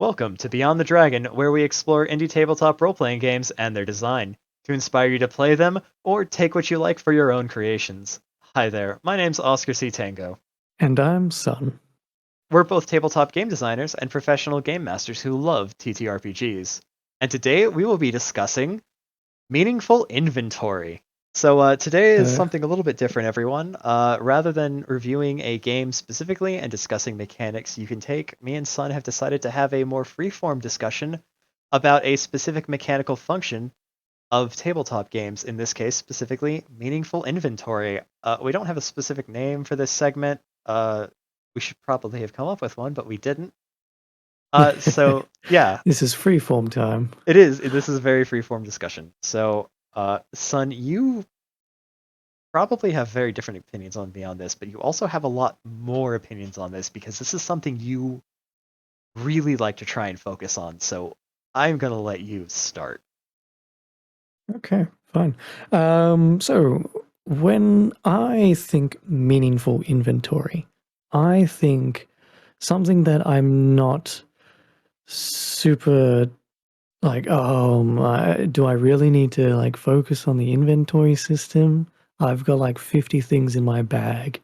Welcome to Beyond the Dragon, where we explore indie tabletop role playing games and their design to inspire you to play them or take what you like for your own creations. Hi there, my name's Oscar C. Tango. And I'm Sun. We're both tabletop game designers and professional game masters who love TTRPGs. And today we will be discussing meaningful inventory. So today is Uh, something a little bit different, everyone. Rather than reviewing a game specifically and discussing mechanics you can take, me and Sun have decided to have a more freeform discussion about a specific mechanical function of tabletop games, in this case specifically meaningful inventory. We don't have a specific name for this segment. We should probably have come up with one, but we didn't. So yeah, this is freeform time. it is. This is a very freeform discussion. So, Sun, you probably have very different opinions on me on this, but you also have a lot more opinions on this because this is something you really like to try and focus on. So I'm gonna let you start. Okay, fine. So when I think meaningful inventory, I think something that I'm not super like, do I really need to like focus on the inventory system? I've got like 50 things in my bag,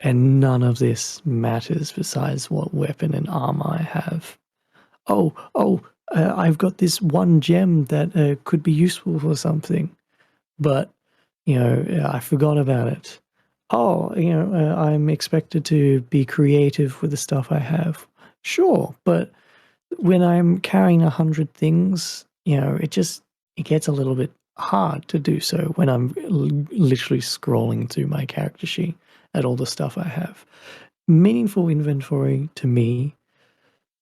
and none of this matters besides what weapon and armor I have. I've got this one gem that could be useful for something, but I forgot about it. I'm expected to be creative with the stuff I have. Sure, but when I'm carrying 100 things, it gets a little bit hard to do so when I'm literally scrolling through my character sheet at all the stuff I have. Meaningful inventory to me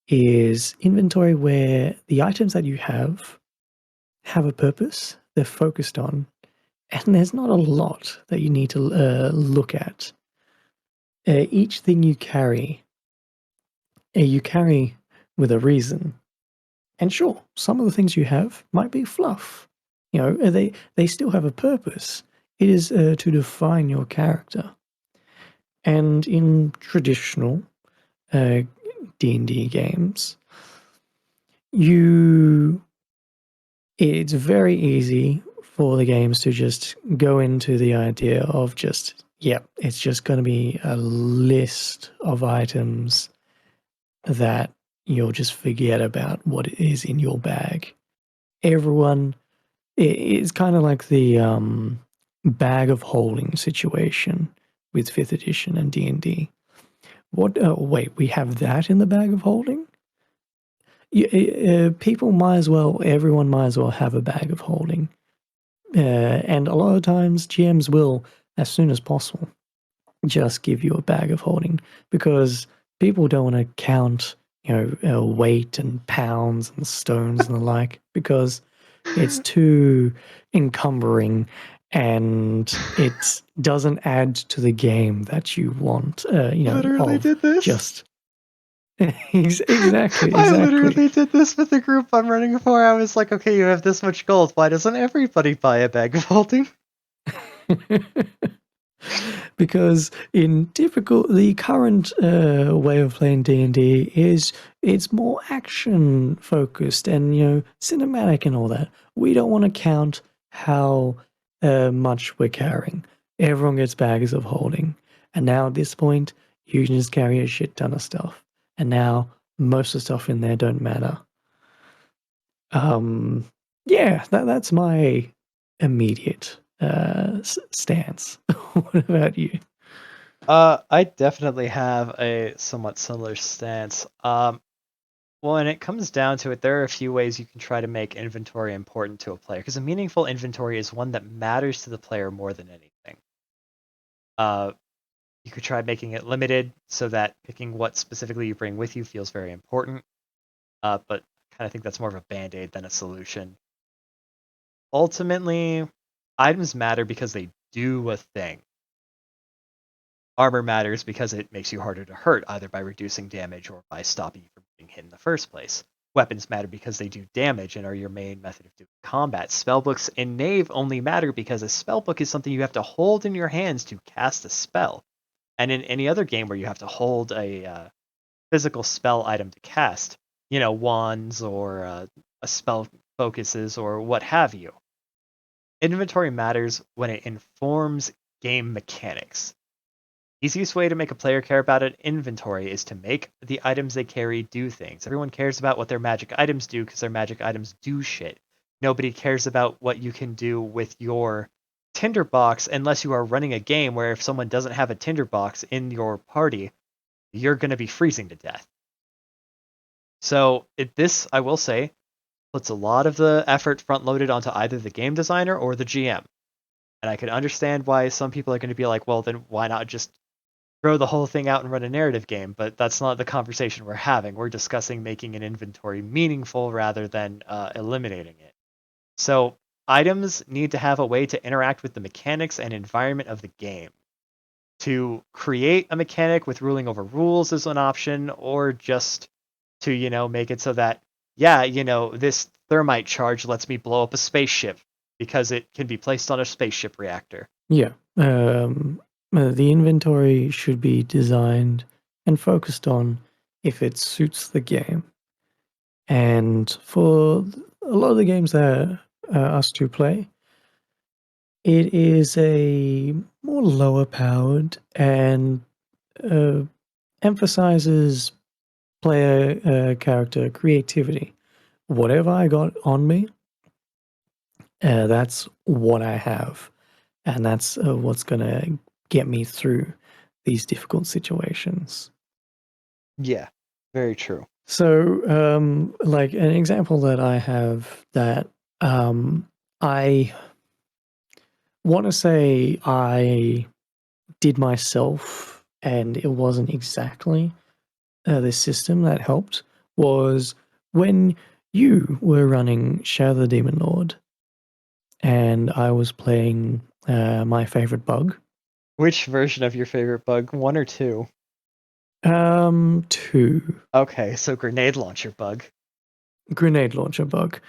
is inventory where the items that you have a purpose, they're focused on, and there's not a lot that you need to look at. Each thing you carry with a reason. And sure, some of the things you have might be fluff. They still have a purpose. It is to define your character. And in traditional D&D games, you it's very easy for the games to just go into the idea of just, yep, it's just going to be a list of items that you'll just forget about what is in your bag. Everyone, it's kind of like the bag of holding situation with 5th edition and D&D. What? Wait, we have that in the bag of holding? People might as well, everyone might as well have a bag of holding. And a lot of times GMs will, as soon as possible, just give you a bag of holding because people don't want to count, weight and pounds and stones and the like because it's too encumbering and it doesn't add to the game that you want, Literally of did this. just exactly, I exactly. literally did this with the group I'm running for. I was like, okay, you have this much gold. Why doesn't everybody buy a bag of holding? Because in typical the current way of playing D&D is it's more action focused and cinematic and all that. We don't want to count how much we're carrying. Everyone gets bags of holding, and now at this point you can just carry a shit ton of stuff, and now most of the stuff in there don't matter. um yeah, that's my immediate stance. What about you? I definitely have a somewhat similar stance. Well, when it comes down to it, there are a few ways you can try to make inventory important to a player, because a meaningful inventory is one that matters to the player more than anything. Uh, you could try making it limited so that picking what specifically you bring with you feels very important. But I kind of think that's more of a band-aid than a solution. Ultimately, items matter because they do a thing. Armor matters because it makes you harder to hurt, either by reducing damage or by stopping you from being hit in the first place. Weapons matter because they do damage and are your main method of doing combat. Spellbooks in Knave only matter because a spellbook is something you have to hold in your hands to cast a spell. And in any other game where you have to hold a physical spell item to cast, wands or a spell focuses or what have you. Inventory matters when it informs game mechanics. Easiest way to make a player care about an inventory is to make the items they carry do things. Everyone cares about what their magic items do because their magic items do shit. Nobody cares about what you can do with your tinderbox unless you are running a game where if someone doesn't have a tinderbox in your party, you're going to be freezing to death. So this, I will say, puts a lot of the effort front-loaded onto either the game designer or the GM. And I could understand why some people are going to be like, well, then why not just throw the whole thing out and run a narrative game? But that's not the conversation we're having. We're discussing making an inventory meaningful rather than eliminating it. So items need to have a way to interact with the mechanics and environment of the game. To create a mechanic with ruling over rules is an option, or just to, make it so that, this thermite charge lets me blow up a spaceship because it can be placed on a spaceship reactor. Yeah. The inventory should be designed and focused on if it suits the game. And for a lot of the games that us two play, it is a more lower powered and emphasizes player character creativity. Whatever I got on me, that's what I have. And that's what's going to get me through these difficult situations. Yeah, very true. So, like an example that I have that I want to say I did myself, and it wasn't exactly the system that helped, was when you were running Shadow the Demon Lord, and I was playing my favorite bug. Which version of your favorite bug? 1 or 2? 2. Okay, so grenade launcher bug. Grenade launcher bug.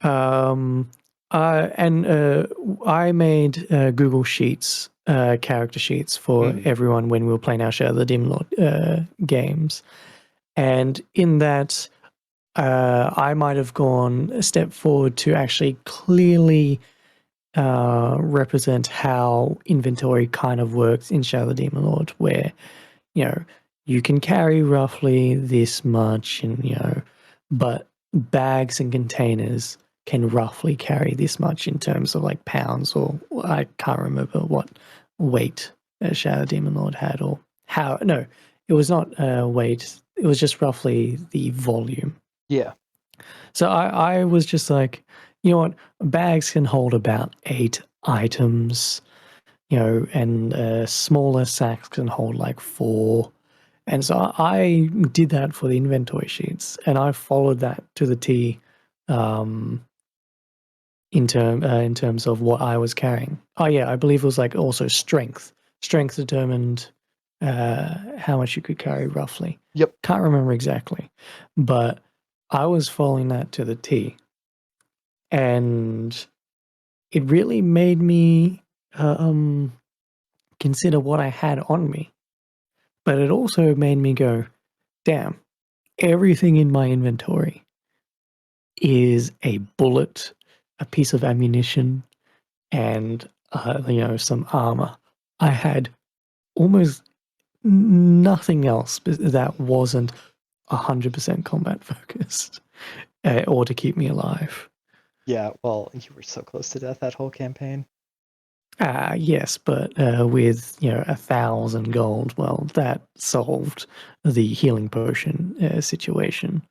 I made Google Sheets, character sheets for everyone when we were playing our Shadow the Demon Lord games. And in that, I might have gone a step forward to actually clearly represent how inventory kind of works in Shadow the Demon Lord, where, you can carry roughly this much, and, but bags and containers can roughly carry this much in terms of like pounds, or I can't remember what weight Shadow Demon Lord had, or how. No, it was not weight. It was just roughly the volume. Yeah. So I was just like, you know what? Bags can hold about 8 items, and smaller sacks can hold like 4. And so I did that for the inventory sheets, and I followed that to the T, in terms of what I was carrying. Oh yeah, I believe it was like also strength. Strength determined how much you could carry roughly. Yep. Can't remember exactly, but I was following that to the T, and it really made me consider what I had on me. But it also made me go, damn, everything in my inventory is a bullet, a piece of ammunition, and some armor. I had almost nothing else that wasn't 100% combat focused, or to keep me alive. Yeah, well, you were so close to death that whole campaign. Yes, but with 1,000 gold, well, that solved the healing potion situation.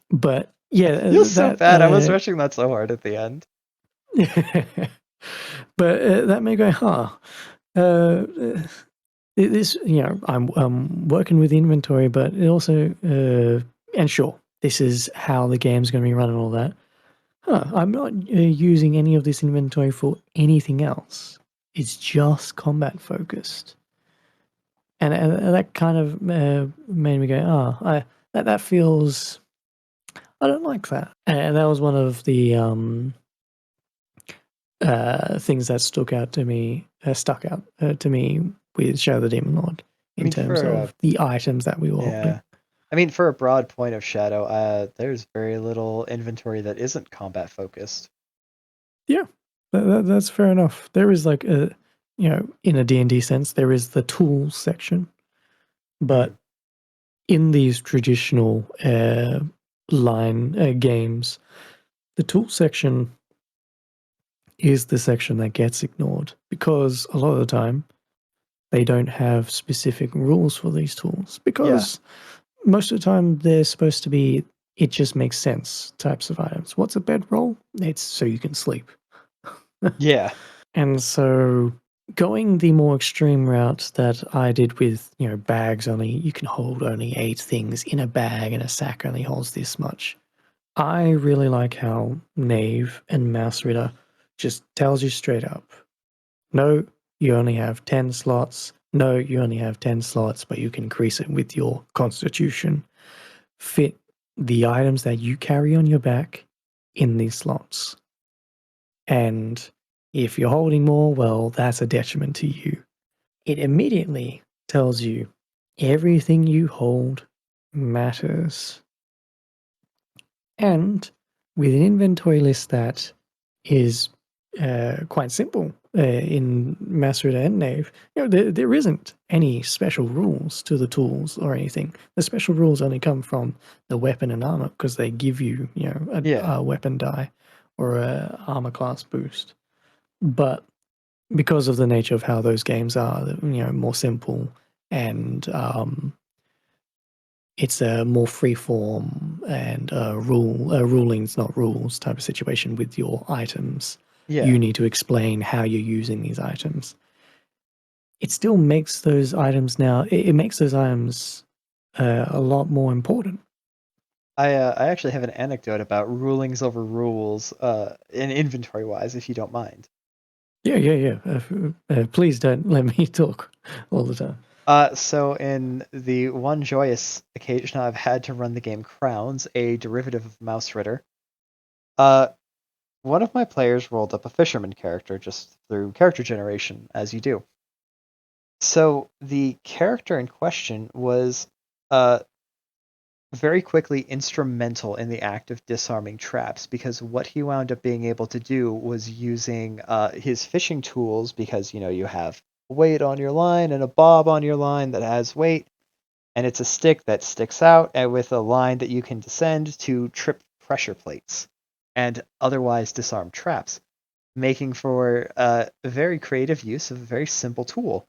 But yeah, You're so bad. I was rushing that so hard at the end. But that may go, this, I'm working with inventory, but it also, and sure, this is how the game's going to be run and all that. I'm not using any of this inventory for anything else. It's just combat focused. And that kind of made me go, that feels, I don't like that. And that was one of the things that stuck out to me with Shadow the Demon Lord in terms of the items that we were holding. I mean, for a broad point of Shadow, there's very little inventory that isn't combat focused. Yeah, that's fair enough. There is like a, in a D&D sense, there is the tools section, but Mhm. in these traditional line games, the tool section is the section that gets ignored because a lot of the time they don't have specific rules for these tools Yeah, because most of the time they're supposed to be it just makes sense types of items. What's a bedroll? It's so you can sleep. yeah, And so going the more extreme route that I did with, bags only, you can hold only 8 things in a bag and a sack only holds this much. I really like how Knave and Mouse Ritter just tells you straight up, no, you only have 10 slots. No, you only have 10 slots, but you can increase it with your constitution. Fit the items that you carry on your back in these slots. And if you're holding more, well, that's a detriment to you. It immediately tells you everything you hold matters. And with an inventory list that is quite simple in Master and Knave, there isn't any special rules to the tools or anything. The special rules only come from the weapon and armor because they give you, yeah. a weapon die or a armor class boost. But because of the nature of how those games are, more simple and it's a more free form and rulings, not rules type of situation with your items. You Yeah. need to explain how you're using these items. It still makes those items now, it makes those items a lot more important. I actually have an anecdote about rulings over rules, in inventory wise, if you don't mind. Yeah, yeah, yeah. Please don't let me talk all the time. So in the one joyous occasion I've had to run the game Crowns, a derivative of Mouse Ritter, uh, one of my players rolled up a fisherman character just through character generation, as you do. So the character in question was uh, very quickly instrumental in the act of disarming traps because what he wound up being able to do was using his fishing tools because you have weight on your line and a bob on your line that has weight and it's a stick that sticks out and with a line that you can descend to trip pressure plates and otherwise disarm traps, making for a very creative use of a very simple tool.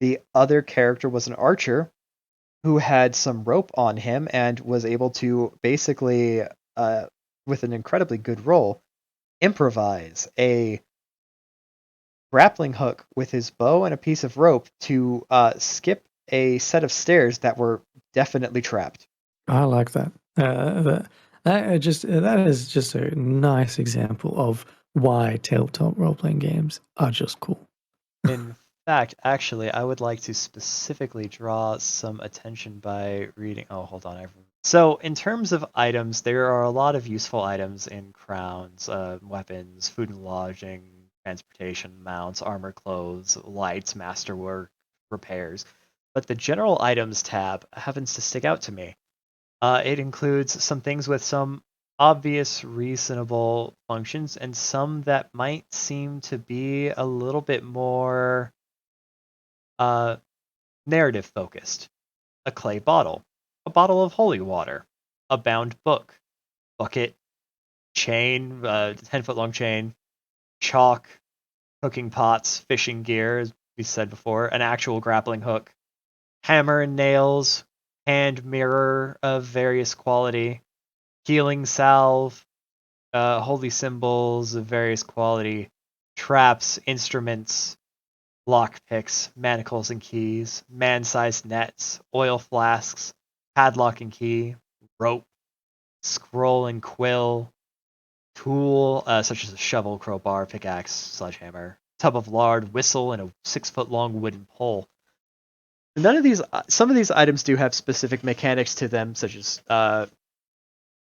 The other character was an archer who had some rope on him and was able to basically, uh, with an incredibly good roll, improvise a grappling hook with his bow and a piece of rope to skip a set of stairs that were definitely trapped. I like that. That is just a nice example of why tabletop role playing games are just cool. In fact, actually, I would like to specifically draw some attention by reading. Oh, hold on. So, in terms of items, there are a lot of useful items in crowns, weapons, food and lodging, transportation, mounts, armor, clothes, lights, masterwork, repairs. But the general items tab happens to stick out to me. It includes some things with some obvious, reasonable functions, and some that might seem to be a little bit more uh, narrative focused. A clay bottle, a bottle of holy water, a bound book, bucket, chain, 10-foot long chain, chalk, cooking pots, fishing gear, as we said before, an actual grappling hook, hammer and nails, hand mirror of various quality, healing salve, holy symbols of various quality, traps, instruments, lockpicks, manacles and keys, man-sized nets, oil flasks, padlock and key, rope, scroll and quill, tool such as a shovel, crowbar, pickaxe, sledgehammer, tub of lard, whistle, and a 6-foot long wooden pole. Some of these items do have specific mechanics to them, such as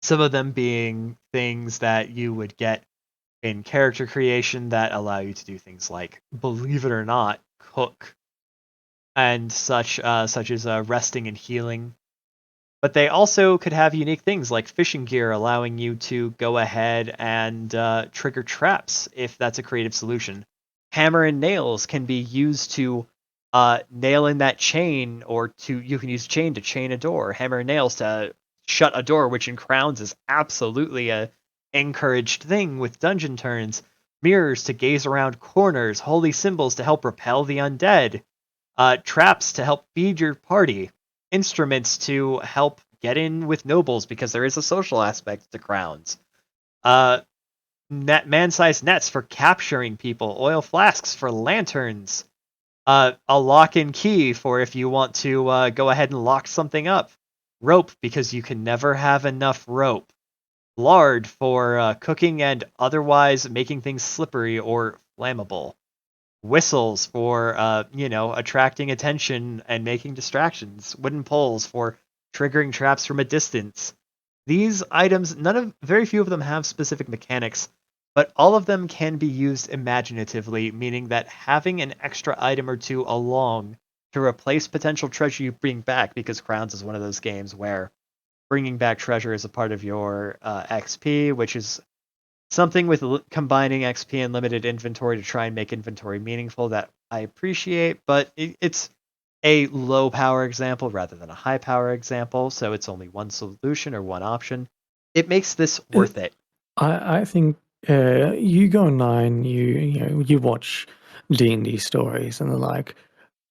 some of them being things that you would get in character creation that allow you to do things like, believe it or not, cook and such as resting and healing. But they also could have unique things like fishing gear, allowing you to go ahead and trigger traps if that's a creative solution. Hammer and nails can be used to nail in that chain, or you can use chain to chain a door. Hammer and nails to shut a door, which in Crowns is absolutely a encouraged thing with dungeon turns. Mirrors to gaze around corners, holy symbols to help repel the undead, traps to help feed your party, instruments to help get in with nobles because there is a social aspect to Crowns. Uh, man-sized nets for capturing people, oil flasks for lanterns, a lock and key for if you want to go ahead and lock something up, rope because you can never have enough rope, lard for cooking and otherwise making things slippery or flammable, whistles for attracting attention and making distractions, wooden poles for triggering traps from a distance. These items, very few of them have specific mechanics, but all of them can be used imaginatively, meaning that having an extra item or two along to replace potential treasure you bring back, because Crowns is one of those games where bringing back treasure is a part of your XP, which is something with combining XP and limited inventory to try and make inventory meaningful that I appreciate, but it's a low power example rather than a high power example, so it's only one solution or one option. It makes this worth it. I think you go online, you watch D&D stories and the like.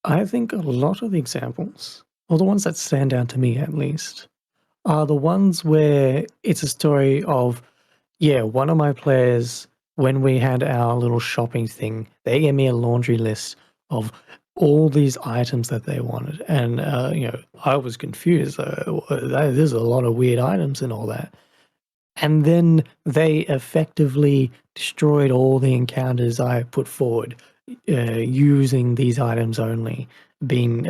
I think a lot of the examples, or the ones that stand out to me at least, are the ones where it's a story of, yeah, one of my players, when we had our little shopping thing, they gave me a laundry list of all these items that they wanted. And, I was confused. There's a lot of weird items and all that. And then they effectively destroyed all the encounters I put forward using these items only, being,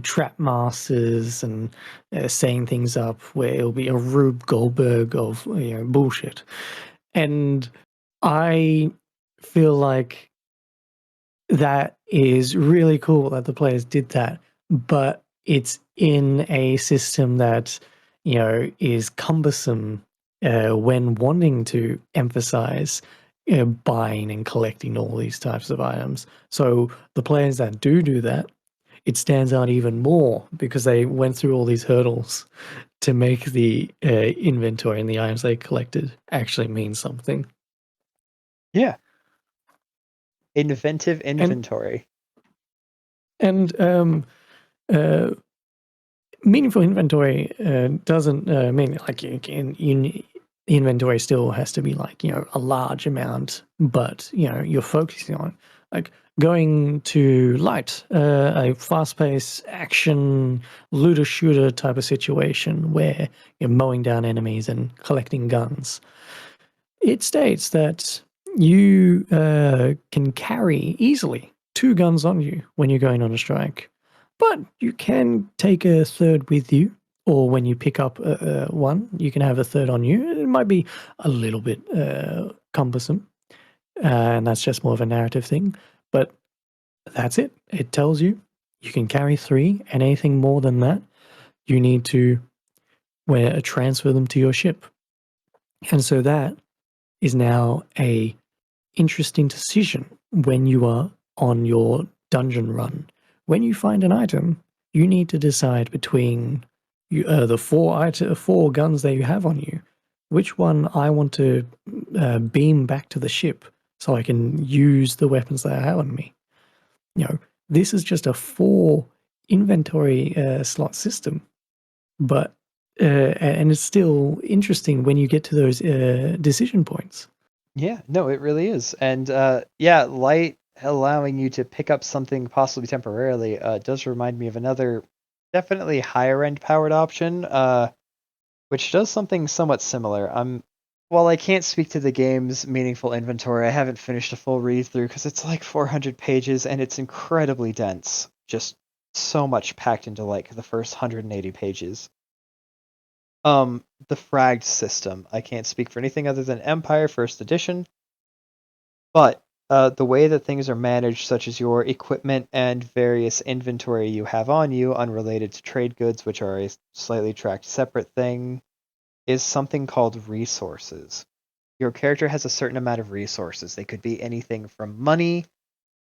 trap masters and setting things up where it'll be a Rube Goldberg of bullshit. And I feel like that is really cool that the players did that, but it's in a system that is cumbersome when wanting to emphasize buying and collecting all these types of items. So the players that do that, it stands out even more because they went through all these hurdles to make the inventory and the items they collected actually mean something. Yeah. Inventive inventory. And uh, meaningful inventory doesn't mean like inventory still has to be like a large amount, but you're focusing on like going to light, a fast-paced action looter shooter type of situation where you're mowing down enemies and collecting guns. It states that you can carry easily 2 guns on you when you're going on a strike, but you can take a third with you, or when you pick up one, you can have a third on you. It might be a little bit cumbersome, and that's just more of a narrative thing, but that's it. It tells you you can carry 3, and anything more than that, you need to transfer them to your ship. And so that is now a interesting decision when you are on your dungeon run. When you find an item, you need to decide between the 4 guns that you have on you, which one I want to beam back to the ship so I can use the weapons that I have on me. This is just a 4 inventory slot system, but and it's still interesting when you get to those decision points. Yeah, no, it really is. And light allowing you to pick up something possibly temporarily does remind me of another definitely higher end powered option, which does something somewhat similar. While I can't speak to the game's meaningful inventory, I haven't finished a full read through because it's like 400 pages and it's incredibly dense. Just so much packed into like the first 180 pages. The fragged system. I can't speak for anything other than Empire First Edition, but the way that things are managed, such as your equipment and various inventory you have on you, unrelated to trade goods, which are a slightly tracked separate thing, is something called resources. Your character has a certain amount of resources. They could be anything from money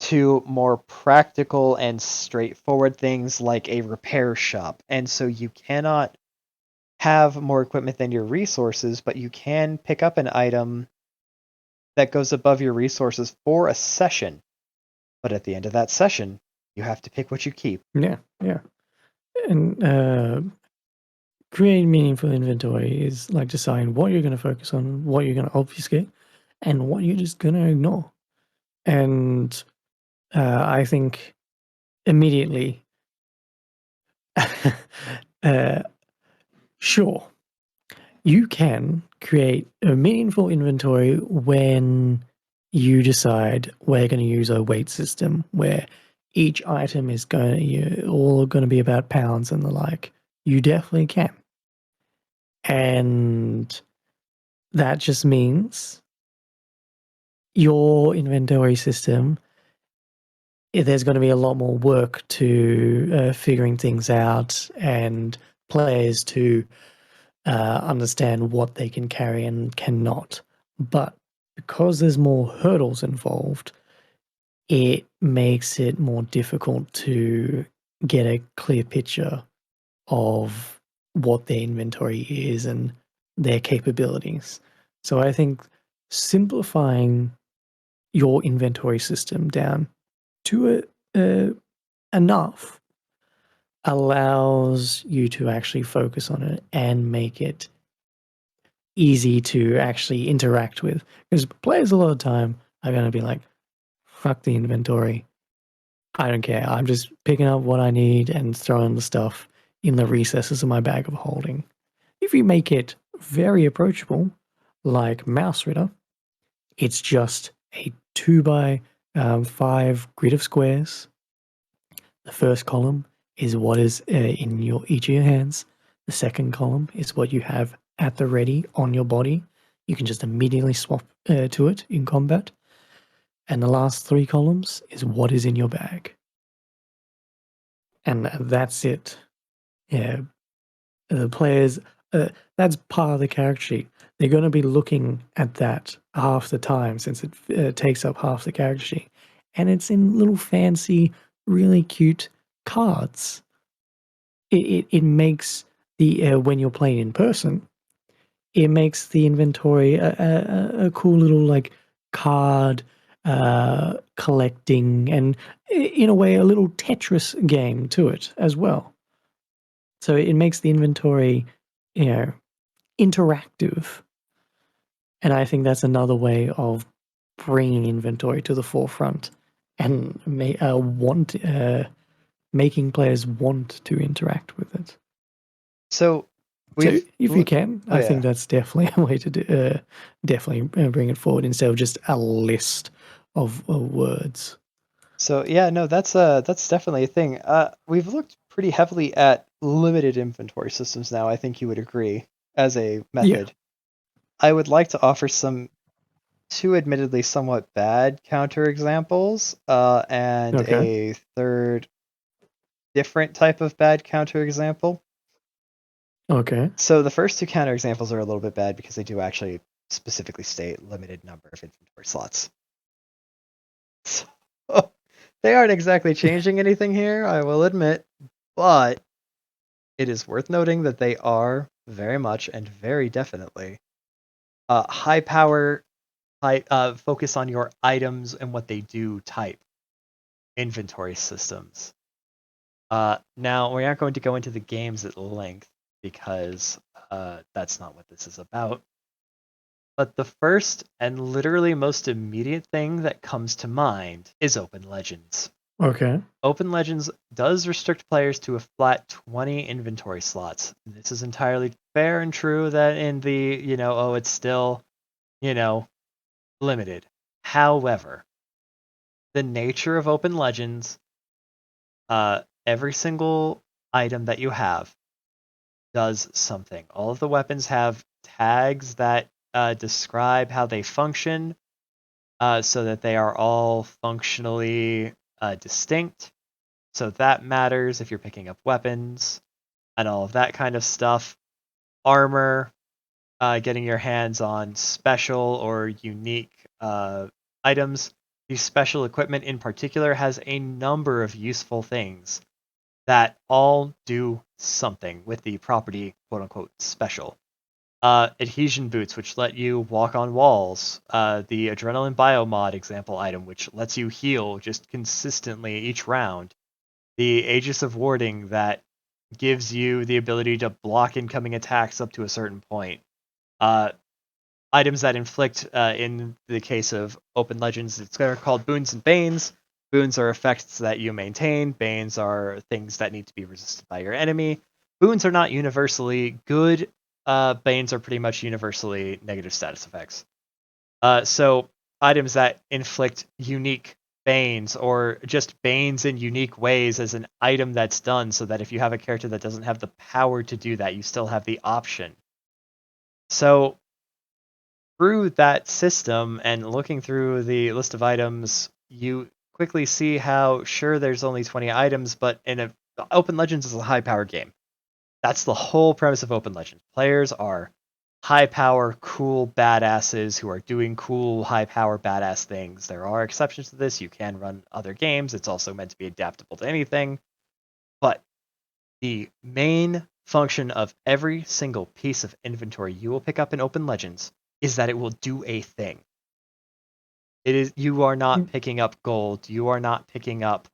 to more practical and straightforward things like a repair shop. And so you cannot have more equipment than your resources, but you can pick up an item that goes above your resources for a session. But at the end of that session, you have to pick what you keep. Yeah, yeah. And creating meaningful inventory is like deciding what you're going to focus on, what you're going to obfuscate, and what you're just going to ignore. And I think immediately, sure, you can create a meaningful inventory when you decide we're going to use a weight system where each item is all going to be about pounds and the like. You definitely can. And that just means your inventory system, there's going to be a lot more work to figuring things out and players to understand what they can carry and cannot. But because there's more hurdles involved, it makes it more difficult to get a clear picture of what their inventory is and their capabilities. So I think simplifying your inventory system down to enough allows you to actually focus on it and make it easy to actually interact with. Because players a lot of the time are going to be like, fuck the inventory. I don't care. I'm just picking up what I need and throwing the stuff in the recesses of my bag of holding. If you make it very approachable, like Mouse Ritter, it's just a 2x5 grid of squares. The first column is what is in each of your hands. The second column is what you have at the ready on your body. You can just immediately swap to it in combat. And the last 3 columns is what is in your bag. And that's it. Yeah, the players, that's part of the character sheet. They're going to be looking at that half the time since it takes up half the character sheet. And it's in little fancy, really cute cards. It makes the, when you're playing in person, it makes the inventory a cool little like card collecting and in a way a little Tetris game to it as well. So it makes the inventory, interactive. And I think that's another way of bringing inventory to the forefront and making players want to interact with it. So So if you can, Oh, I think yeah. that's definitely a way to definitely bring it forward instead of just a list of words. So yeah, no, that's definitely a thing. We've looked pretty heavily at limited inventory systems now. I think you would agree as a method. I would like to offer some two admittedly somewhat bad counterexamples, and Okay. a third different type of bad counterexample. Okay. So the first two counterexamples are a little bit bad because they do actually specifically state limited number of inventory slots. So they aren't exactly changing anything here, I will admit, but it is worth noting that they are very much and very definitely high power, focus on your items and what they do type inventory systems. Now, we aren't going to go into the games at length because that's not what this is about. But the first and literally most immediate thing that comes to mind is Open Legends. Okay. Open Legends does restrict players to a flat 20 inventory slots. This is entirely fair and true that in the, it's still, limited. However, the nature of Open Legends, every single item that you have does something. All of the weapons have tags that describe how they function. so that they are all functionally distinct. So that matters if you're picking up weapons and all of that kind of stuff. Armor, getting your hands on special or unique items. The special equipment in particular has a number of useful things that all do something with the property, quote unquote, special. Adhesion boots, which let you walk on walls. The Adrenaline Biomod example item, which lets you heal just consistently each round. The Aegis of Warding, that gives you the ability to block incoming attacks up to a certain point. Items that inflict, in the case of Open Legends, it's called Boons and Banes. Boons are effects that you maintain. Banes are things that need to be resisted by your enemy. Boons are not universally good. Banes are pretty much universally negative status effects. So items that inflict unique Banes, or just Banes in unique ways as an item that's done, so that if you have a character that doesn't have the power to do that, you still have the option. So through that system and looking through the list of items, you quickly see how, sure, there's only 20 items, but Open Legends is a high power game. That's the whole premise of Open Legends. Players are high power, cool badasses who are doing cool, high power, badass things. There are exceptions to this. You can run other games. It's also meant to be adaptable to anything. But the main function of every single piece of inventory you will pick up in Open Legends is that it will do a thing. You are not picking up gold. You are not picking up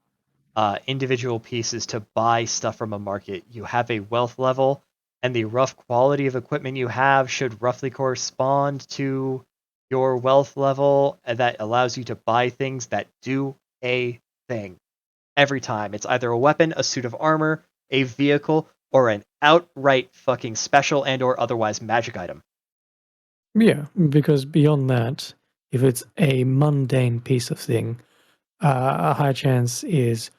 individual pieces to buy stuff from a market. You have a wealth level, and the rough quality of equipment you have should roughly correspond to your wealth level, and that allows you to buy things that do a thing. Every time. It's either a weapon, a suit of armor, a vehicle, or an outright fucking special and or otherwise magic item. Yeah, because beyond that, if it's a mundane piece of thing, a high chance is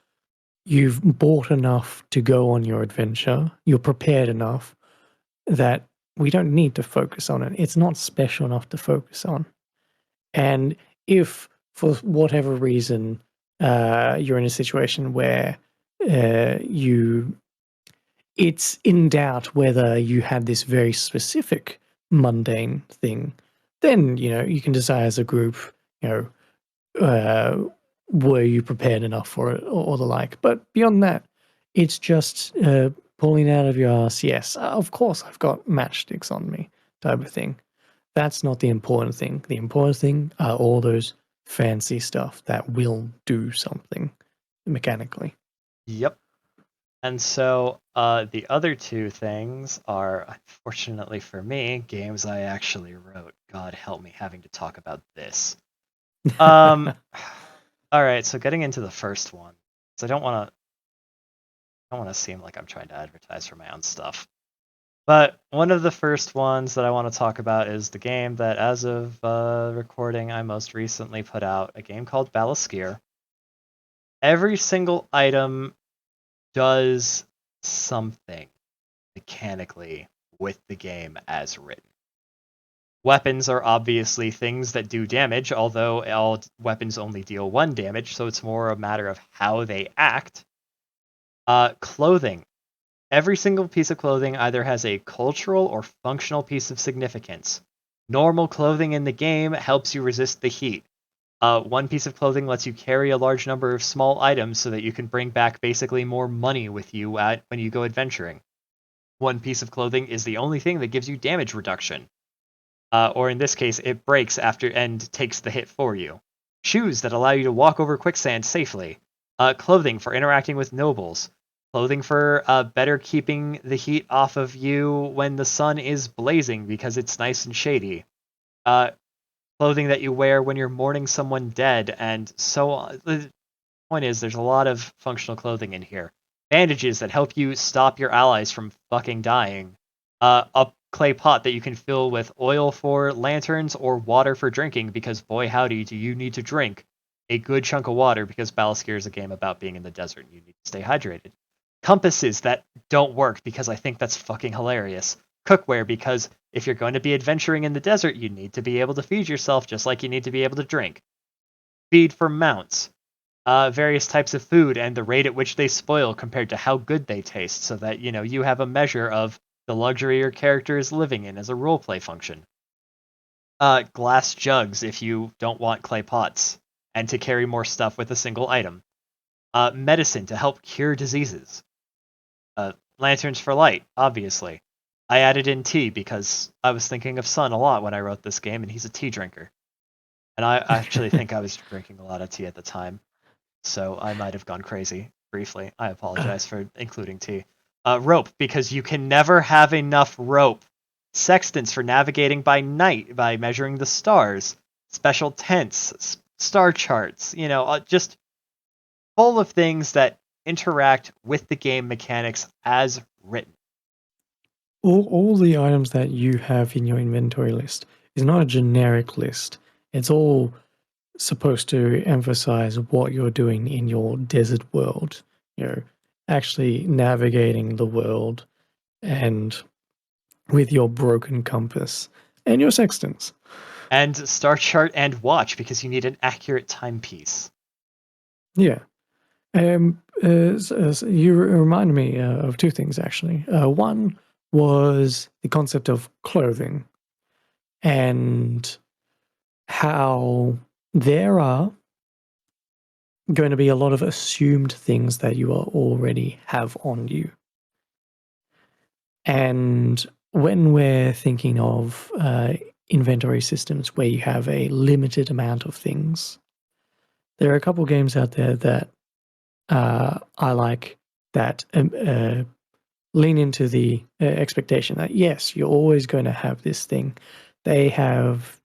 you've bought enough to go on your adventure, you're prepared enough that we don't need to focus on it. It's not special enough to focus on. And if, for whatever reason, you're in a situation where it's in doubt whether you have this very specific mundane thing, then you can decide as a group, were you prepared enough for it, or the like. But beyond that, it's just pulling out of your ass. Yes, of course I've got matchsticks on me, type of thing. That's not the important thing. The important thing are all those fancy stuff that will do something mechanically. Yep. And so the other two things are, unfortunately for me, games I actually wrote. God help me having to talk about this. All right, so getting into the first one, because I don't want to seem like I'm trying to advertise for my own stuff. But one of the first ones that I want to talk about is the game that, as of recording, I most recently put out, a game called Balaskier. Every single item does something mechanically with the game as written. Weapons are obviously things that do damage, although all weapons only deal 1 damage, so it's more a matter of how they act. Clothing. Every single piece of clothing either has a cultural or functional piece of significance. Normal clothing in the game helps you resist the heat. One piece of clothing lets you carry a large number of small items so that you can bring back basically more money with you when you go adventuring. One piece of clothing is the only thing that gives you damage reduction. Or in this case, it breaks after and takes the hit for you. Shoes that allow you to walk over quicksand safely. Clothing for interacting with nobles. Clothing for better keeping the heat off of you when the sun is blazing because it's nice and shady. Clothing that you wear when you're mourning someone dead, and so on. The point is, there's a lot of functional clothing in here. Bandages that help you stop your allies from fucking dying. A clay pot that you can fill with oil for lanterns or water for drinking, because boy howdy do you need to drink a good chunk of water, because Balaskier is a game about being in the desert and you need to stay hydrated. Compasses that don't work, because I think that's fucking hilarious. Cookware, because if you're going to be adventuring in the desert, you need to be able to feed yourself just like you need to be able to drink. speed for mounts, various types of food and the rate at which they spoil compared to how good they taste, so that you have a measure of the luxury your character is living in as a roleplay function. Glass jugs if you don't want clay pots, and to carry more stuff with a single item. Medicine to help cure diseases. Lanterns for light, obviously. I added in tea because I was thinking of Sun a lot when I wrote this game, and he's a tea drinker. And I actually think I was drinking a lot of tea at the time, so I might have gone crazy briefly. I apologize for including tea. Rope, because you can never have enough rope. Sextants for navigating by night by measuring the stars. Special tents, star charts, just full of things that interact with the game mechanics as written. All the items that you have in your inventory list is not a generic list. It's all supposed to emphasize what you're doing in your desert world. Actually navigating the world and with your broken compass and your sextants. And star chart and watch, because you need an accurate timepiece. Yeah. You remind me of two things, actually. One was the concept of clothing and how there are going to be a lot of assumed things that you already have on you. And when we're thinking of inventory systems where you have a limited amount of things, there are a couple games out there that I like that lean into the expectation that, yes, you're always going to have this thing. They have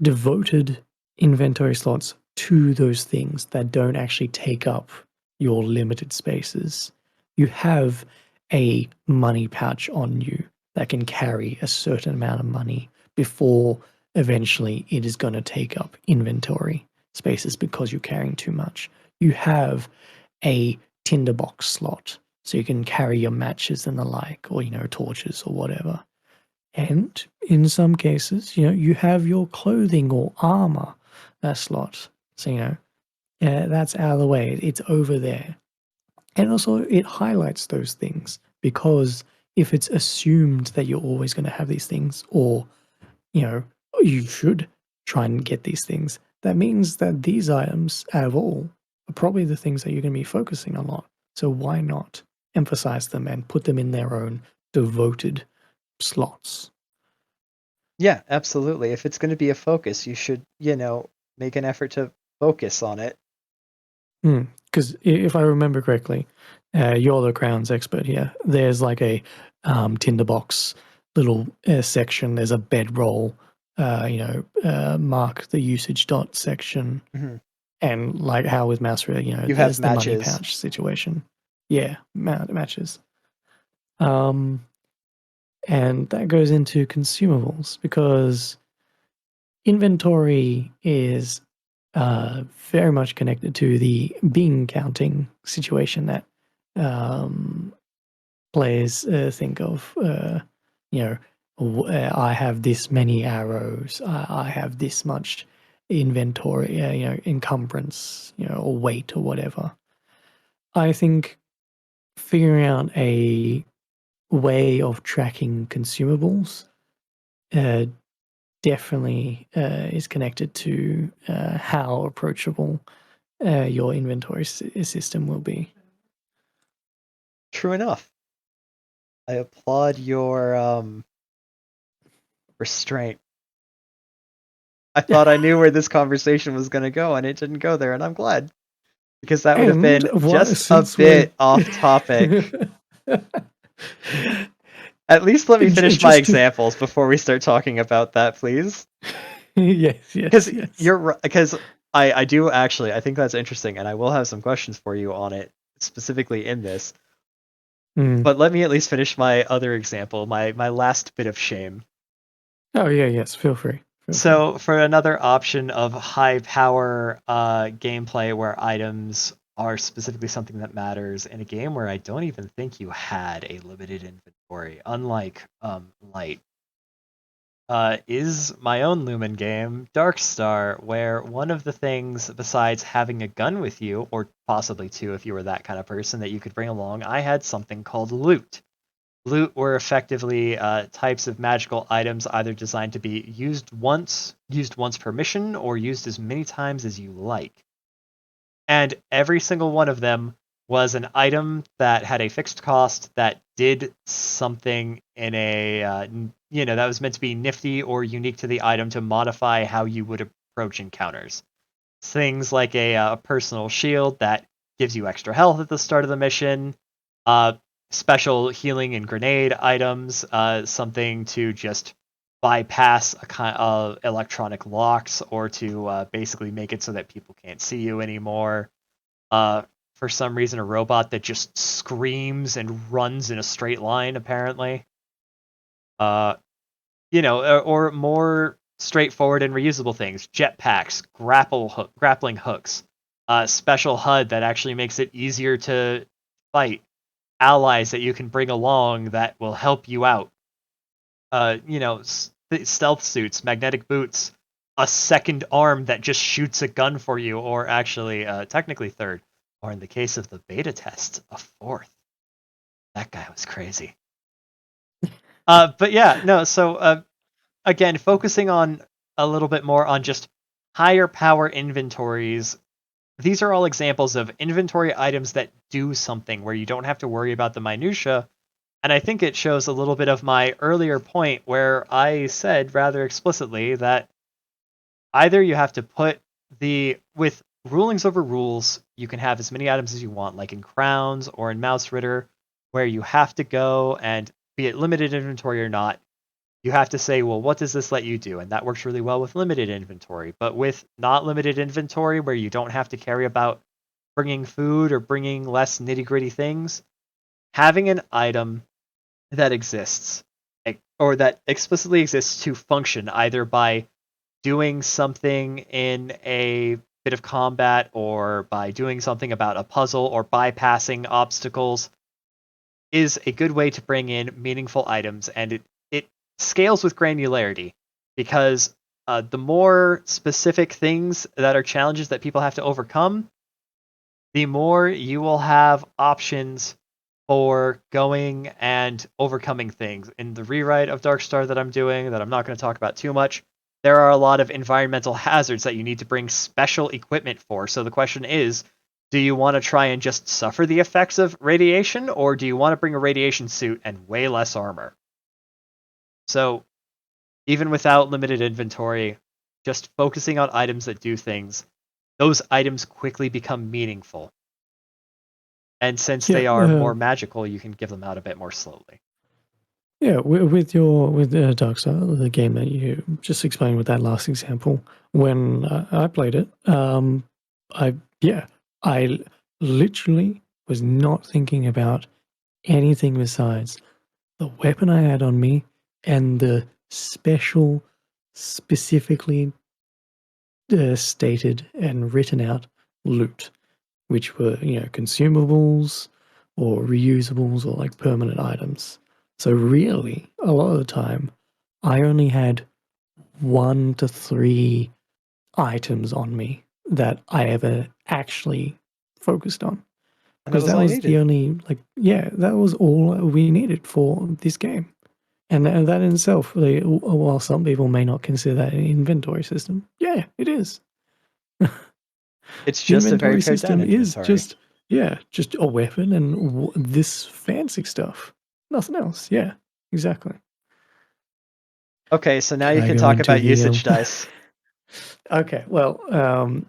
devoted inventory slots to those things that don't actually take up your limited spaces. You have a money pouch on you that can carry a certain amount of money before eventually it is going to take up inventory spaces because you're carrying too much. You have a tinderbox slot so you can carry your matches and the like, or torches or whatever. And in some cases, you have your clothing or armor slot. So that's out of the way. It's over there. And also it highlights those things, because if it's assumed that you're always going to have these things, or you should try and get these things, that means that these items out of all are probably the things that you're going to be focusing on a lot. So why not emphasize them and put them in their own devoted slots? Yeah, absolutely. If it's going to be a focus, you should, make an effort to focus on it. Because if I remember correctly, you're the crowns expert here. There's like a tinderbox little section. There's a bedroll, mark the usage dot section. Mhm. And like how with Masria, You have there's the money matches. pouch situation. Yeah, matches. And that goes into consumables, because inventory is very much connected to the bean counting situation that players think of. I have this many arrows. I have this much inventory, encumbrance, or weight or whatever. I think figuring out a way of tracking consumables definitely is connected to how approachable your inventory system will be. True enough. I applaud your restraint. I thought I knew where this conversation was going to go, and it didn't go there, and I'm glad. Because that would have been just a bit off topic. At least let me finish my examples before we start talking about that, please. Yes. Because I do actually, I think that's interesting, and I will have some questions for you on it, specifically in this. But let me at least finish my other example, my last bit of shame. Oh, yeah, yes, feel free. So for another option of high power gameplay where items are specifically something that matters in a game where I don't even think you had a limited inventory, unlike Light. is my own Lumen game, Darkstar, where one of the things, besides having a gun with you, or possibly two if you were that kind of person that you could bring along, I had something called loot. Loot were effectively types of magical items either designed to be used once per mission, or used as many times as you like. And every single one of them was an item that had a fixed cost that did something in a that was meant to be nifty or unique to the item to modify how you would approach encounters. Things like a personal shield that gives you extra health at the start of the mission, special healing and grenade items, something to just bypass a kind of electronic locks, or to basically make it so that people can't see you anymore. For some reason, a robot that just screams and runs in a straight line, apparently. Or more straightforward and reusable things: jetpacks, grappling hooks, special HUD that actually makes it easier to fight, allies that you can bring along that will help you out. Stealth suits, magnetic boots, a second arm that just shoots a gun for you, or actually, technically third, or in the case of the beta test, a fourth. That guy was crazy. But yeah, no. So again, focusing on a little bit more on just higher power inventories. These are all examples of inventory items that do something where you don't have to worry about the minutia. And I think it shows a little bit of my earlier point where I said rather explicitly that either you have to with rulings over rules, you can have as many items as you want, like in Crowns or in Mausritter, where you have to go and, be it limited inventory or not, you have to say, well, what does this let you do? And that works really well with limited inventory. But with not limited inventory, where you don't have to carry about bringing food or bringing less nitty gritty things, having an item that exists, or that explicitly exists to function either by doing something in a bit of combat, or by doing something about a puzzle, or bypassing obstacles, is a good way to bring in meaningful items. And it scales with granularity, because the more specific things that are challenges that people have to overcome, the more you will have options for going and overcoming things. In the rewrite of Darkstar that I'm doing, that I'm not going to talk about too much, there are a lot of environmental hazards that you need to bring special equipment for. So the question is, do you want to try and just suffer the effects of radiation, or do you want to bring a radiation suit and way less armor? So even without limited inventory, just focusing on items that do things, those items quickly become meaningful. And since they are more magical, you can give them out a bit more slowly. Yeah, with Darkstar, the game that you just explained with that last example, when I played it, I literally was not thinking about anything besides the weapon I had on me and the specifically stated and written out loot, which were, consumables or reusables or like permanent items. So really, a lot of the time, I only had 1 to 3 items on me that I ever actually focused on. Because that was the only, that was all we needed for this game. And that in itself, while some people may not consider that an inventory system, yeah, it is. It's just a very pared down inventory. Is just a weapon and this fancy stuff. Nothing else. Yeah, exactly. Okay, so now you can talk about usage dice. Okay, well,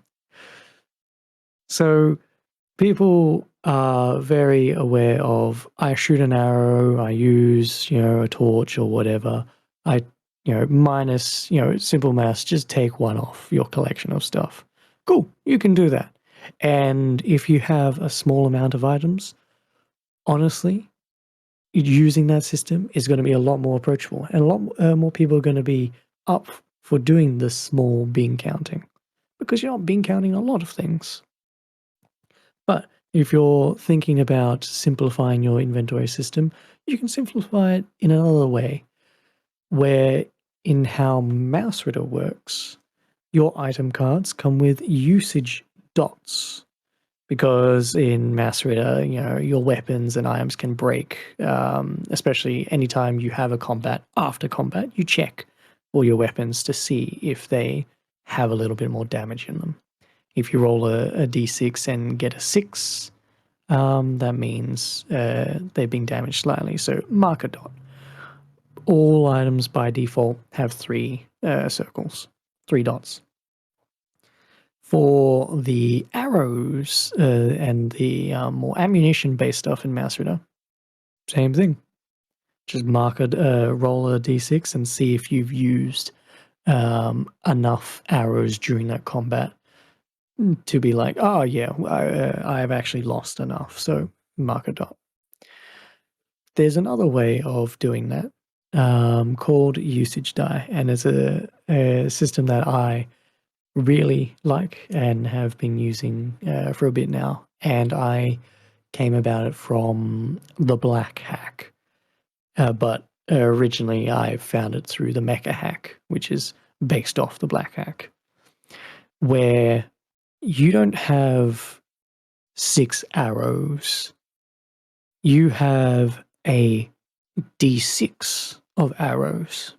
so people are very aware of, I shoot an arrow, I use, a torch or whatever. Minus, simple maths, just take 1 off your collection of stuff. Cool, you can do that. And if you have a small amount of items, honestly, using that system is going to be a lot more approachable, and a lot more people are going to be up for doing the small bin counting, because you're not bin counting a lot of things. But if you're thinking about simplifying your inventory system, you can simplify it in another way, where in how Mouse Ritter works, your item cards come with usage dots. Because in Mouse Ritter, your weapons and items can break, especially anytime you have a combat. After combat, you check all your weapons to see if they have a little bit more damage in them. If you roll a d6 and get a 6, that means they're being damaged slightly. So mark a dot. All items by default have 3 circles, 3 dots. For the arrows and the more ammunition-based stuff in Mouse Ritter, same thing. Just roll a d6 and see if you've used enough arrows during that combat to be like, oh yeah, I've actually lost enough, so mark a dot. There's another way of doing that called usage die, and it's a system that I really like and have been using for a bit now. And I came about it from the Black Hack, but originally I found it through the Mecha Hack, which is based off the Black Hack, where you don't have 6 arrows. You have a d6 of arrows.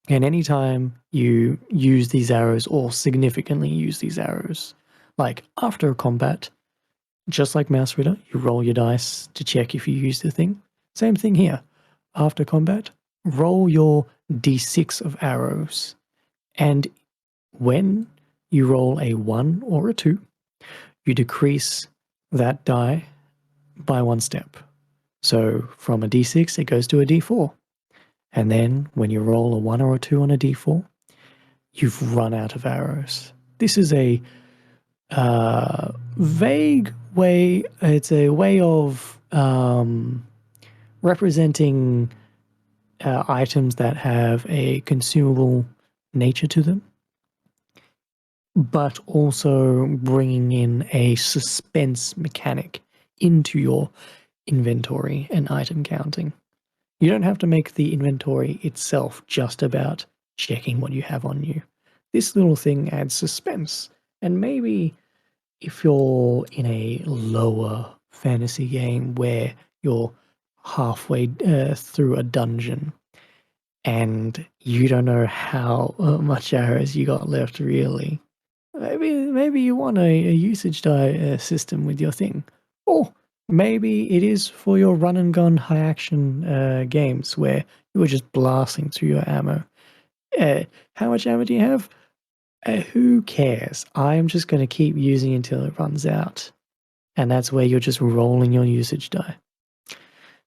And anytime you use these arrows or significantly use these arrows, like after a combat, just like Mouse Ritter, you roll your dice to check if you use the thing. Same thing here. After combat, roll your d6 of arrows. And when you roll a 1 or a 2, you decrease that die by 1 step. So from a d6, it goes to a d4. And then when you roll a 1 or a 2 on a d4, you've run out of arrows. This is a vague way. It's a way of representing items that have a consumable nature to them, but also bringing in a suspense mechanic into your inventory and item counting. You don't have to make the inventory itself just about checking what you have on you. This little thing adds suspense. And maybe if you're in a lower fantasy game where you're halfway through a dungeon and you don't know how much arrows you got left really, maybe you want a usage die system with your thing. Or maybe it is for your run and gun high action games where you were just blasting through your ammo. How much ammo do you have? Who cares? I'm just going to keep using until it runs out. And that's where you're just rolling your usage die.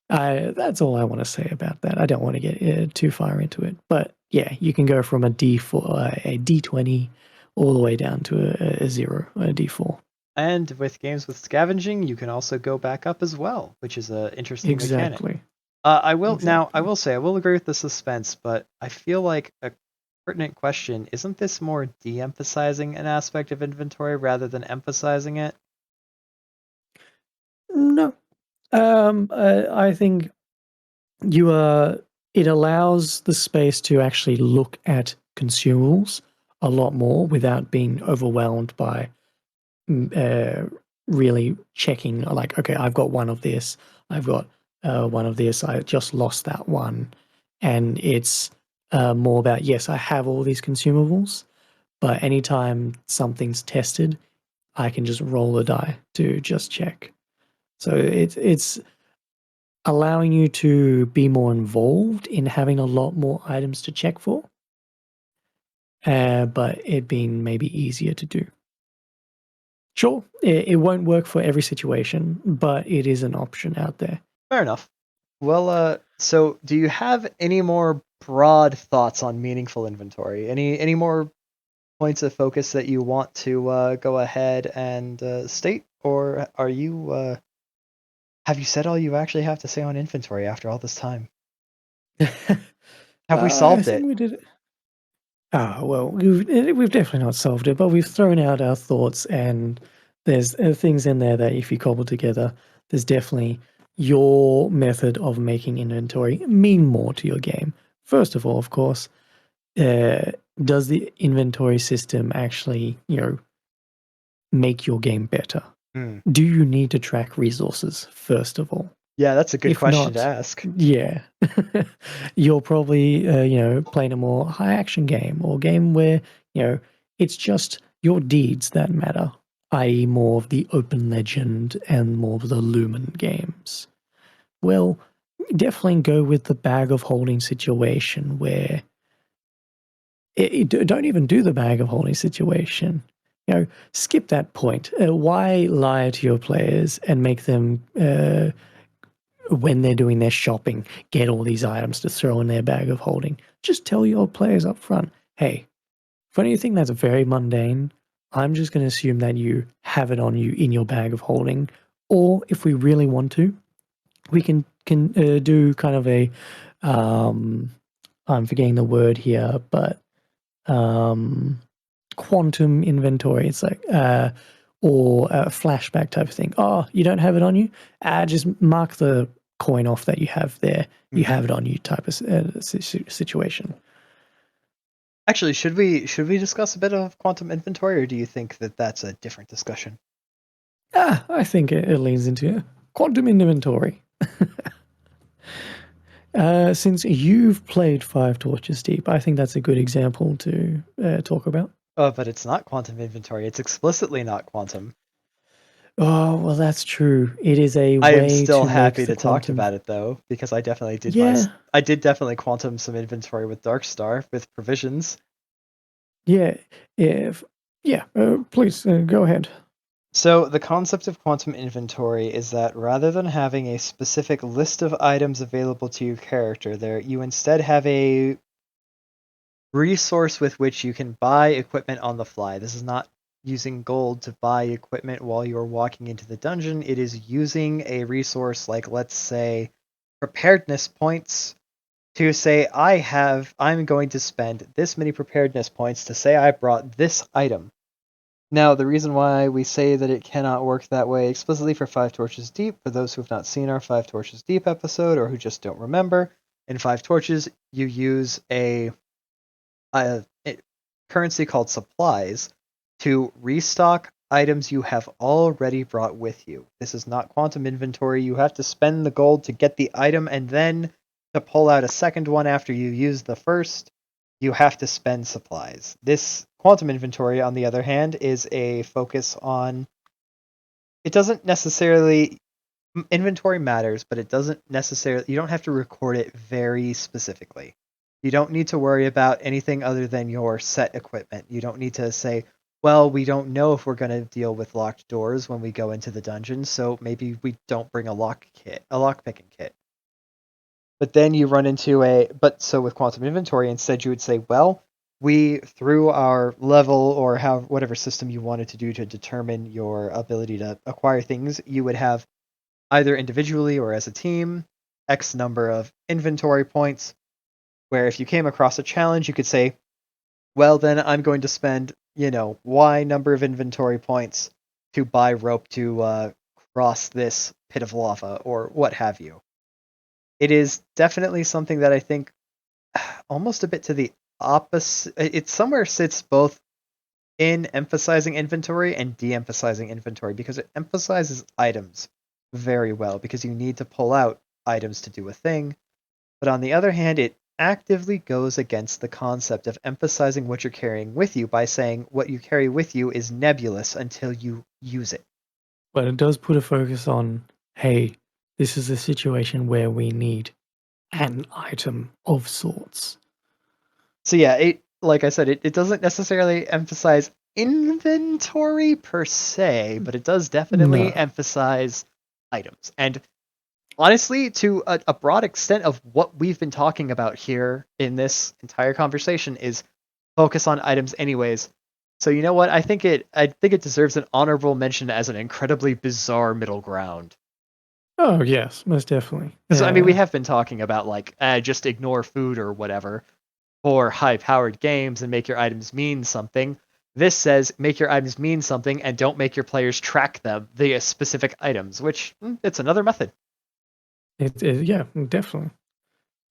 That's all I want to say about that. I don't want to get too far into it. But yeah, you can go from a D4, a D20, all the way down to a 0, a D4. And with games with scavenging, you can also go back up as well, which is an interesting mechanic. I will say I will agree with the suspense, but I feel like a pertinent question, isn't this more de-emphasizing an aspect of inventory rather than emphasizing it? No. I think it allows the space to actually look at consumables a lot more without being overwhelmed by really checking, like, okay, I've got one of this, I've got one of this, I just lost that one. And it's more about, yes, I have all these consumables, but anytime something's tested, I can just roll a die to just check. So it's allowing you to be more involved in having a lot more items to check for, but it being maybe easier to do. Sure, it won't work for every situation, but it is an option out there. Fair enough. Well, so do you have any more broad thoughts on meaningful inventory? Any more points of focus that you want to go ahead and state, or are you have you said all you actually have to say on inventory after all this time? Have we solved it? We did it. Well, we've definitely not solved it, but we've thrown out our thoughts, and there's things in there that if you cobble together, there's definitely your method of making inventory mean more to your game. First of all, of course, does the inventory system actually, make your game better? Do you need to track resources first of all? Yeah, that's a good If question to not, ask. yeah, you're probably playing a more high action game or game where it's just your deeds that matter, i.e., more of the open legend and more of the Lumen games. Well, definitely go with the bag of holding situation where don't even do the bag of holding situation. Skip that point. Why lie to your players and make them when they're doing their shopping, get all these items to throw in their bag of holding? Just tell your players up front, hey, for anything that's very mundane, I'm just going to assume that you have it on you in your bag of holding. Or if we really want to, we can do kind of a, I'm forgetting the word here, but quantum inventory. It's like, or a flashback type of thing. Oh, you don't have it on you? Just mark the coin off that you have there. You have it on you type of situation. Actually, should we discuss a bit of quantum inventory, or do you think that that's a different discussion? I think it leans into quantum inventory. Since you've played Five Torches Deep, I think that's a good example to talk about. Oh, but it's not quantum inventory. It's explicitly not quantum. Oh, well, that's true. It is a I am way still to make happy the to talk quantum. about it though, because I definitely did Yeah, I did definitely quantum some inventory with Darkstar with provisions. yeah, if, yeah. Please go ahead. So the concept of quantum inventory is that rather than having a specific list of items available to your character, there you instead have a resource with which you can buy equipment on the fly. This is not using gold to buy equipment while you're walking into the dungeon. It is using a resource like, let's say, preparedness points to say I'm going to spend this many preparedness points to say I brought this item. Now, the reason why we say that it cannot work that way explicitly for Five Torches Deep, for those who have not seen our Five Torches Deep episode or who just don't remember, in Five Torches you use a currency called supplies to restock items you have already brought with you. This is not quantum inventory. You have to spend the gold to get the item, and then to pull out a second one after you use the first, you have to spend supplies. This quantum inventory, on the other hand, is a focus on. It doesn't necessarily. Inventory matters, but it doesn't necessarily. You don't have to record it very specifically. You don't need to worry about anything other than your set equipment. You don't need to say, well, we don't know if we're going to deal with locked doors when we go into the dungeon, so maybe we don't bring a lock picking kit. But then you run into so with quantum inventory, instead you would say, well, we, through our level or whatever system you wanted to do to determine your ability to acquire things, you would have either individually or as a team, X number of inventory points, where if you came across a challenge, you could say, well, then I'm going to spend, Y number of inventory points to buy rope to cross this pit of lava or what have you. It is definitely something that I think almost a bit to the opposite. It somewhere sits both in emphasizing inventory and de-emphasizing inventory because it emphasizes items very well because you need to pull out items to do a thing. But on the other hand, it actively goes against the concept of emphasizing what you're carrying with you by saying what you carry with you is nebulous until you use it. But it does put a focus on, hey, this is a situation where we need an item of sorts. So yeah, like I said, it doesn't necessarily emphasize inventory per se, but it does definitely No. emphasize items. And honestly, to a broad extent of what we've been talking about here in this entire conversation is focus on items anyways. So you know what? I think it deserves an honorable mention as an incredibly bizarre middle ground. Oh, yes, most definitely. Because I mean, we have been talking about like just ignore food or whatever for high-powered games and make your items mean something. This says make your items mean something and don't make your players track them, the specific items, which it's another method. Yeah, definitely.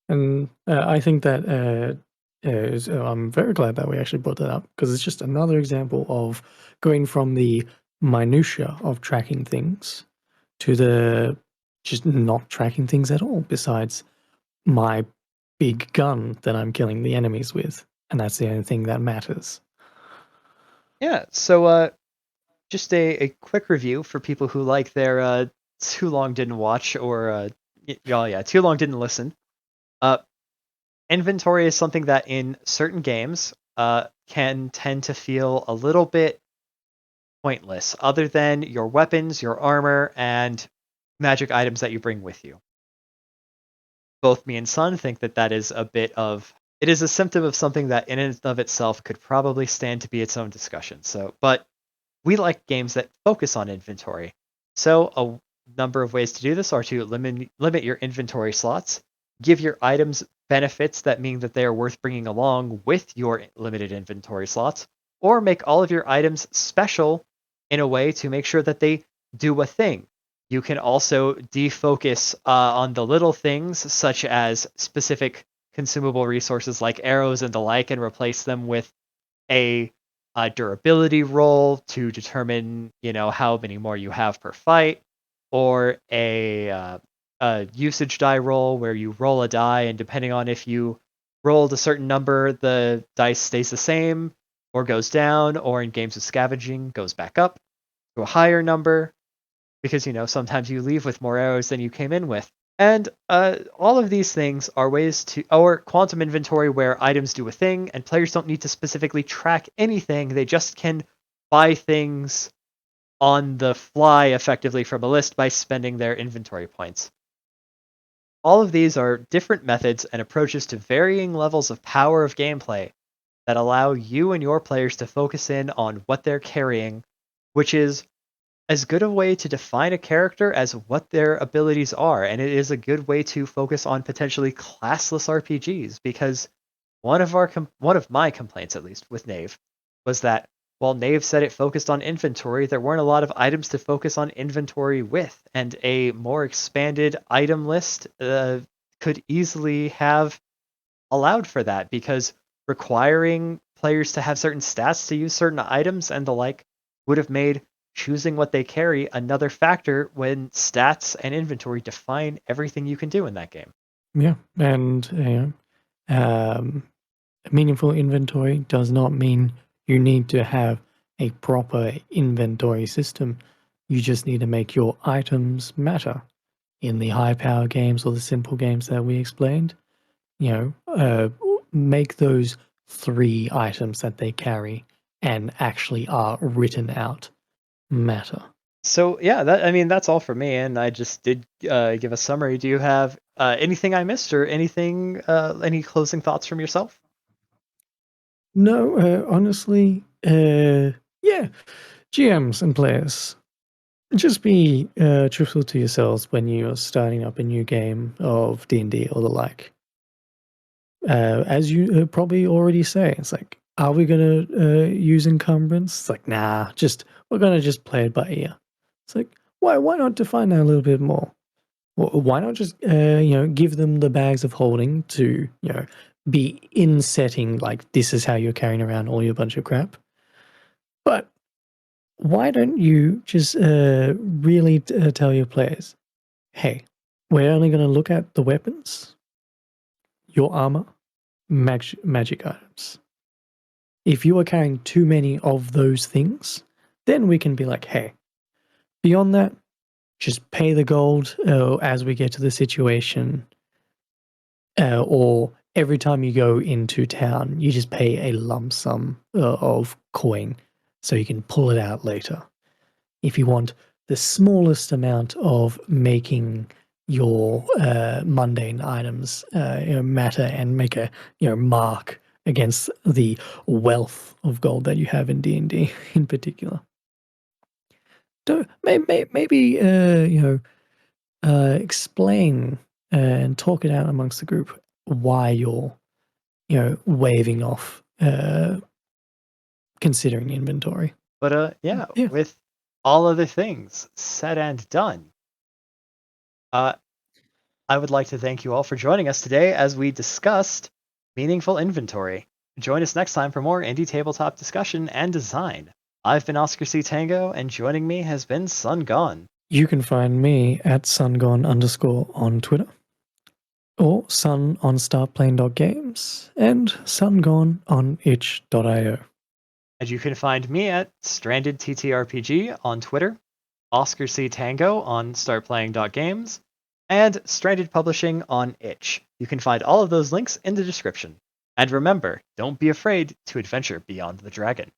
And I think that I'm very glad that we actually brought that up because it's just another example of going from the minutia of tracking things to the just not tracking things at all, besides my big gun that I'm killing the enemies with, and that's the only thing that matters. Yeah, so just a quick review for people who like their too long didn't watch or oh yeah, too long didn't listen. Uh, Inventory is something that in certain games can tend to feel a little bit pointless, other than your weapons, your armor, and magic items that you bring with you. Both me and Sun think that that is a bit of it is a symptom of something that in and of itself could probably stand to be its own discussion. So, but we like games that focus on inventory. So a number of ways to do this are to limit your inventory slots, give your items benefits that mean that they are worth bringing along with your limited inventory slots, or make all of your items special in a way to make sure that they do a thing. You can also defocus on the little things, such as specific consumable resources like arrows and the like, and replace them with a, a durability roll to determine, how many more you have per fight, or a usage die roll where you roll a die, and depending on if you rolled a certain number, the dice stays the same or goes down, or in games of scavenging, goes back up to a higher number because sometimes you leave with more arrows than you came in with. And all of these things are ways to, or quantum inventory where items do a thing and players don't need to specifically track anything. They just can buy things on the fly effectively from a list by spending their inventory points. All of these are different methods and approaches to varying levels of power of gameplay that allow you and your players to focus in on what they're carrying, which is as good a way to define a character as what their abilities are, and it is a good way to focus on potentially classless RPGs because one of my complaints, at least with Knave, was that while Knave said it focused on inventory, there weren't a lot of items to focus on inventory with, and a more expanded item list could easily have allowed for that because requiring players to have certain stats to use certain items and the like would have made choosing what they carry another factor when stats and inventory define everything you can do in that game. Yeah, and um, meaningful inventory does not mean you need to have a proper inventory system. You just need to make your items matter. In the high power games or the simple games that we explained, you know, make those 3 items that they carry and actually are written out matter. So yeah, that's all for me, and I just did give a summary. Do you have anything I missed or any closing thoughts from yourself? No, honestly, yeah, GMs and players, just be truthful to yourselves when you're starting up a new game of D&D or the like. As you probably already say, it's like, are we gonna use encumbrance? It's like, nah, just we're gonna just play it by ear. It's like, why not define that a little bit more? Why not just give them the bags of holding to be in setting, like this is how you're carrying around all your bunch of crap. But why don't you just really tell your players, hey, we're only going to look at the weapons, your armor, magic items. If you are carrying too many of those things, then we can be like, hey, beyond that, just pay the gold as we get to the situation, or every time you go into town, you just pay a lump sum of coin so you can pull it out later. If you want the smallest amount of making your mundane items matter and make a mark against the wealth of gold that you have in D&D in particular. Maybe explain and talk it out amongst the group why you're waving off considering inventory. But yeah, Yeah. with all other things said and done, uh, I would like to thank you all for joining us today as we discussed Meaningful Inventory. Join us next time for more indie tabletop discussion and design. I've been Oscar C. Tango, and joining me has been Sun Gone. You can find me at sungon_ on Twitter, or Sun on startplaying.games, and Sungone on itch.io. And you can find me at Stranded TTRPG on Twitter, Oscar C. Tango on startplaying.games, and Stranded Publishing on itch. You can find all of those links in the description. And remember, don't be afraid to adventure beyond the dragon.